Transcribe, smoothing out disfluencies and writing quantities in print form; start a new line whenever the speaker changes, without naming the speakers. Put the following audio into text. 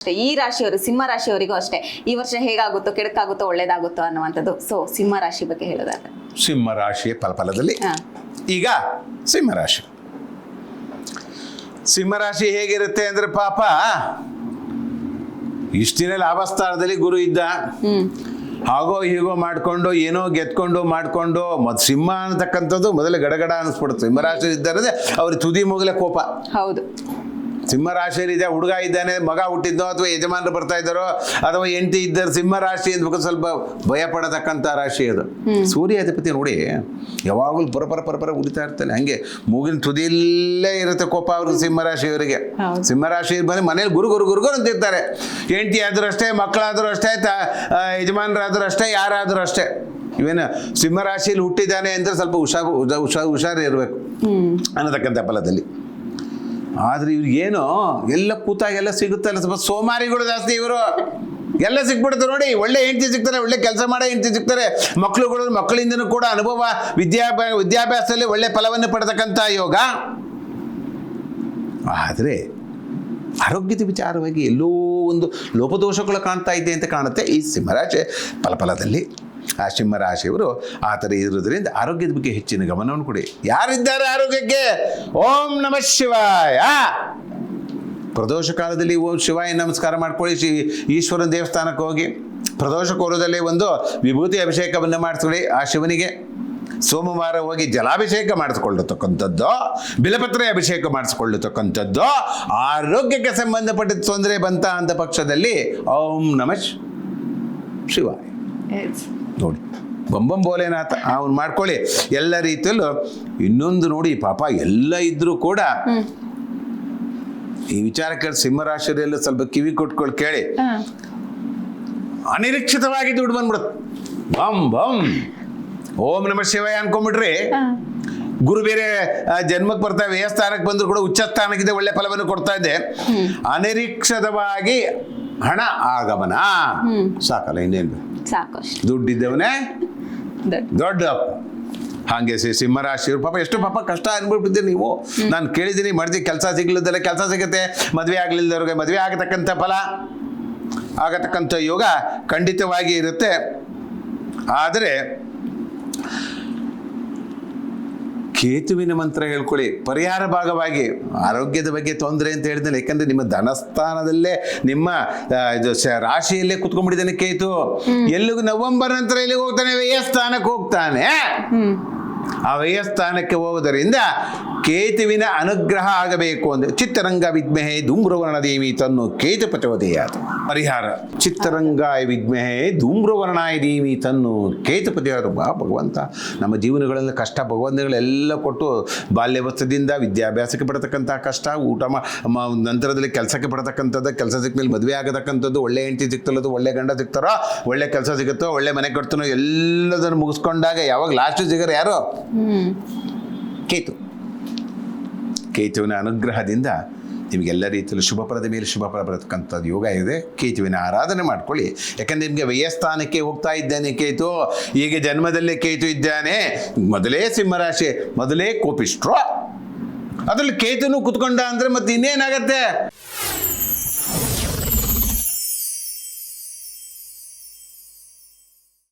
ಈ ರಾಶಿಯವರು ಸಿಂಹ ರಾಶಿಯವರಿಗೂ ಅಷ್ಟೇ ಈ ವರ್ಷ ಹೇಗಾಗುತ್ತೋ ಕೆಡಕಾಗುತ್ತೋ ಒಳ್ಳೇದಾಗುತ್ತೋ ಅನ್ನುವಂಥದ್ದು. ಸೊ ಸಿಂಹ ರಾಶಿ ಬಗ್ಗೆ ಹೇಳೋದಾದ್ರೆ
ಸಿಂಹ ರಾಶಿಯ ಫಲಫಲದಲ್ಲಿ ಈಗ ಸಿಂಹರಾಶಿ ಹೇಗಿರುತ್ತೆ ಅಂದ್ರೆ ಪಾಪ ಇಷ್ಟಿನ ಲಾಭಸ್ಥಾನದಲ್ಲಿ ಗುರು ಇದ್ದ, ಹಾಗೋ ಹೀಗೋ ಮಾಡ್ಕೊಂಡು ಏನೋ ಗೆದ್ಕೊಂಡು ಮಾಡ್ಕೊಂಡು ಸಿಂಹ ಅನ್ನತಕ್ಕಂಥದ್ದು ಮೊದಲೇ ಗಡಗಡ ಅನಿಸ್ಬಿಡುತ್ತೆ. ಸಿಂಹರಾಶಿ ಇದ್ದಾರೆ ಅವ್ರಿಗೆ ತುದಿ ಮುಗಲೇ ಕೋಪ.
ಹೌದು,
ಸಿಂಹರಾಶಿಯಲ್ಲಿದೆ, ಹುಡುಗ ಇದ್ದಾನೆ, ಮಗ ಹುಟ್ಟಿದ್ದೋ ಅಥವಾ ಯಜಮಾನರು ಬರ್ತಾ ಇದ್ದಾರೋ ಅಥವಾ ಹೆಂಡತಿ ಇದ್ದಾರೆ, ಸಿಂಹರಾಶಿ ಅಂದ್ಬೇಕು ಸ್ವಲ್ಪ ಭಯ ಪಡತಕ್ಕಂಥ ರಾಶಿ ಅದು. ಸೂರ್ಯ ಅಧಿಪತಿ ನೋಡಿ ಯಾವಾಗಲೂ ಪರಪರ ಉಳಿತಾ ಇರ್ತಾನೆ, ಹಂಗೆ ಮೂಗಿನ ತುದಿಯಲ್ಲೇ ಇರುತ್ತೆ ಕೋಪ ಅವ್ರಿಗೆ ಸಿಂಹರಾಶಿಯವರಿಗೆ. ಸಿಂಹರಾಶಿ ಬಂದು ಮನೇಲಿ ಗುರು ಅಂತಿರ್ತಾರೆ. ಹೆಂಡತಿ ಆದರೂ ಅಷ್ಟೇ, ಮಕ್ಕಳಾದರೂ ಅಷ್ಟೇ, ಯಜಮಾನರಾದರೂ ಅಷ್ಟೇ, ಯಾರಾದರೂ ಅಷ್ಟೇ. ಇವೇನು ಸಿಂಹರಾಶಿಯಲ್ಲಿ ಹುಟ್ಟಿದ್ದಾನೆ ಅಂದರೆ ಸ್ವಲ್ಪ ಹುಷಾರು ಇರಬೇಕು ಅನ್ನತಕ್ಕಂಥ ಫಲದಲ್ಲಿ. ಆದ್ರೆ ಇವ್ರಿಗೇನು ಎಲ್ಲ ಕೂತಾಗೆಲ್ಲ ಸಿಗುತ್ತಲ್ಲ, ಸ್ವಲ್ಪ ಸೋಮಾರಿಗಳು ಜಾಸ್ತಿ ಇವರು. ಎಲ್ಲ ಸಿಕ್ಬಿಡುತ್ತೆ ನೋಡಿ, ಒಳ್ಳೆ ಹೆಂಡತಿ ಸಿಗ್ತಾರೆ, ಒಳ್ಳೆ ಕೆಲಸ ಮಾಡೋ ಹೆಂಡತಿ ಸಿಗ್ತಾರೆ, ಮಕ್ಕಳಿಂದನೂ ಕೂಡ ಅನುಭವ ವಿದ್ಯಾಭ್ಯಾಸದಲ್ಲಿ ಒಳ್ಳೆ ಫಲವನ್ನು ಪಡೆತಕ್ಕಂಥ ಯೋಗ. ಆದರೆ ಆರೋಗ್ಯದ ವಿಚಾರವಾಗಿ ಎಲ್ಲೋ ಒಂದು ಲೋಪದೋಷಗಳು ಕಾಣ್ತಾ ಇದೆ ಅಂತ ಕಾಣುತ್ತೆ ಈ ಸಿಂಹರಾಶಿ ಫಲಫಲದಲ್ಲಿ. ಆ ಸಿಂಹರಾಶಿಯವರು ಆ ಥರ ಇರೋದ್ರಿಂದ ಆರೋಗ್ಯದ ಬಗ್ಗೆ ಹೆಚ್ಚಿನ ಗಮನವನ್ನು ಕೊಡಿ. ಯಾರಿದ್ದಾರೆ ಆರೋಗ್ಯಕ್ಕೆ? ಓಂ ನಮಃ ಶಿವಾಯ. ಪ್ರದೋಷ ಕಾಲದಲ್ಲಿ ಓಂ ಶಿವಾಯ ನಮಸ್ಕಾರ ಮಾಡ್ಕೊಳ್ಳಿ. ಈಶ್ವರನ ದೇವಸ್ಥಾನಕ್ಕೆ ಹೋಗಿ ಪ್ರದೋಷ ಕೋರದಲ್ಲಿ ಒಂದು ವಿಭೂತಿ ಅಭಿಷೇಕವನ್ನು ಮಾಡಿಸ್ಕೊಳ್ಳಿ ಆ ಶಿವನಿಗೆ. ಸೋಮವಾರ ಹೋಗಿ ಜಲಾಭಿಷೇಕ ಮಾಡಿಸ್ಕೊಳ್ಳತಕ್ಕಂಥದ್ದು, ಬಿಲಪತ್ರೆ ಅಭಿಷೇಕ ಮಾಡಿಸ್ಕೊಳ್ಳತಕ್ಕಂಥದ್ದು. ಆರೋಗ್ಯಕ್ಕೆ ಸಂಬಂಧಪಟ್ಟ ತೊಂದರೆ ಬಂತ ಅಂತ ಪಕ್ಷದಲ್ಲಿ ಓಂ ನಮಃ ಶಿವಾಯ ನೋಡಿ, ಬಂಬಂ ಭೋಲೆನಾಥ ಅವನು ಮಾಡ್ಕೊಳ್ಳಿ ಎಲ್ಲ ರೀತಿಯಲ್ಲೂ. ಇನ್ನೊಂದು ನೋಡಿ ಪಾಪ ಎಲ್ಲ ಇದ್ರೂ ಕೂಡ ಈ ವಿಚಾರ ಕೇಳಿ ಸಿಂಹರಾಶಿಯಲ್ಲ ಸ್ವಲ್ಪ ಕಿವಿ ಕೊಟ್ಕೊಳ್ಳಿ, ಕೇಳಿ. ಅನಿರೀಕ್ಷಿತವಾಗಿ ದುಡ್ಡು ಬಂದ್ಬಿಡುತ್ತೆ. ಬಂ ಓಂ ನಮಃ ಶಿವಾಯ ಅನ್ಕೊಂಡ್ಬಿಟ್ರಿ, ಗುರು ಬೇರೆ ಜನ್ಮಕ್ಕೆ ಬರ್ತಾ ವ್ಯಯಸ್ಥಾನಕ್ಕೆ ಬಂದ್ರು ಕೂಡ ಉಚ್ಚ ಸ್ಥಾನಕ್ಕಿದೆ, ಒಳ್ಳೆ ಫಲವನ್ನು ಕೊಡ್ತಾ ಇದೆ. ಅನಿರೀಕ್ಷಿತವಾಗಿ ಹಣ ಆಗಮನ ಸಾಕಲ್ಲ, ಇನ್ನೇನು
ಸಾಕು.
ದುಡ್ಡಿದ್ದವನೇ ದೊಡ್ಡ. ಹಾಗೆ ಸಿಂಹರಾಶಿಯವರು ಪಾಪ ಎಷ್ಟು ಕಷ್ಟ ಅನ್ಬಿಟ್ಟಿದ್ದೀರಿ ನೀವು. ನಾನು ಕೇಳಿದ್ದೀನಿ, ಮಾಡಿದೆ ಕೆಲಸ ಸಿಗ್ಲಿದ್ದಲ್ಲ ಕೆಲಸ ಸಿಗುತ್ತೆ, ಮದುವೆ ಆಗ್ಲಿಲ್ಲದವ್ರಿಗೆ ಮದುವೆ ಆಗತಕ್ಕಂಥ ಫಲ ಆಗತಕ್ಕಂಥ ಯೋಗ ಖಂಡಿತವಾಗಿ ಇರುತ್ತೆ. ಆದರೆ ಕೇತುವಿನ ಮಂತ್ರ ಹೇಳ್ಕೊಳ್ಳಿ ಪರಿಹಾರ ಭಾಗವಾಗಿ. ಆರೋಗ್ಯದ ಬಗ್ಗೆ ತೊಂದರೆ ಅಂತ ಹೇಳಿದ್ರೆ, ಯಾಕಂದ್ರೆ ನಿಮ್ಮ ಧನಸ್ಥಾನದಲ್ಲೇ ನಿಮ್ಮ ರಾಶಿಯಲ್ಲೇ ಕುತ್ಕೊಂಡ್ಬಿಟ್ಟಿದ್ದಾನೆ ಕೇತು. ಎಲ್ಲಿಗೂ ನವೆಂಬರ್ ನಂತರ ಎಲ್ಲಿಗೆ ಹೋಗ್ತಾನೆ? ವ್ಯಯಸ್ಥಾನಕ್ಕೆ ಹೋಗ್ತಾನೆ. ಆ ವ್ಯಯಸ್ಥಾನಕ್ಕೆ ಹೋಗುವುದರಿಂದ ಕೇತುವಿನ ಅನುಗ್ರಹ ಆಗಬೇಕು ಅಂದ್ರೆ ಚಿತ್ತರಂಗ ವಿದ್ಮಹೇ ಧೂಮ್ರವರ್ಣ ದೇವಿ ತನ್ನು ಕೇತು ಪಚವತೆಯಾದ ಪರಿಹಾರ. ಚಿತ್ತರಂಗಾಯ ವಿದ್ಮಹೇ ಧೂಮ್ರವರ್ಣಾಯ ದೇವಿ ತನ್ನು ಕೇತು ಪಚವಾದ. ಭಗವಂತ ನಮ್ಮ ಜೀವನಗಳಲ್ಲಿ ಕಷ್ಟ ಭಗವಂತಗಳೆಲ್ಲ ಕೊಟ್ಟು ಬಾಲ್ಯವಸ್ಥದಿಂದ ವಿದ್ಯಾಭ್ಯಾಸಕ್ಕೆ ಪಡತಕ್ಕಂಥ ಕಷ್ಟ, ಊಟ ನಂತರದಲ್ಲಿ ಕೆಲಸಕ್ಕೆ ಪಡತಕ್ಕಂಥದ್ದು, ಕೆಲಸ ಸಿಕ್ಕ ಮೇಲೆ ಮದುವೆ ಆಗತಕ್ಕಂಥದ್ದು, ಒಳ್ಳೆ ಹೆಂಡತಿ ಸಿಗ್ತಲ್ಲದು, ಒಳ್ಳೆ ಗಂಡ ಸಿಗ್ತಾರೋ, ಒಳ್ಳೆ ಕೆಲಸ ಸಿಗುತ್ತೋ, ಒಳ್ಳೆ ಮನೆ ಕಟ್ತಾನೋ, ಎಲ್ಲದನ್ನು ಮುಗಿಸ್ಕೊಂಡಾಗ ಯಾವಾಗ ಲಾಸ್ಟ್ ಸಿಗರು ಯಾರು? ಕೇತುವಿನ ಅನುಗ್ರಹದಿಂದ ನಿಮಗೆಲ್ಲ ರೀತಿಯಲ್ಲಿ ಶುಭಫಲದ ಮೇಲೆ ಶುಭಫಲ ಬರತಕ್ಕಂಥದ್ದು ಯೋಗ ಇದೆ. ಕೇತುವಿನ ಆರಾಧನೆ ಮಾಡ್ಕೊಳ್ಳಿ. ಯಾಕಂದರೆ ನಿಮಗೆ ವ್ಯಯಸ್ಥಾನಕ್ಕೆ ಹೋಗ್ತಾ ಇದ್ದಾನೆ ಕೇತು. ಈಗ ಜನ್ಮದಲ್ಲೇ ಕೇತು ಇದ್ದಾನೆ. ಮೊದಲೇ ಸಿಂಹರಾಶಿ, ಮೊದಲೇ ಕೋಪಿಷ್ಟ್ರು, ಅದರಲ್ಲಿ ಕೇತುನು ಕುತ್ಕೊಂಡ ಅಂದರೆ ಮತ್ತೆ ಇನ್ನೇನಾಗತ್ತೆ?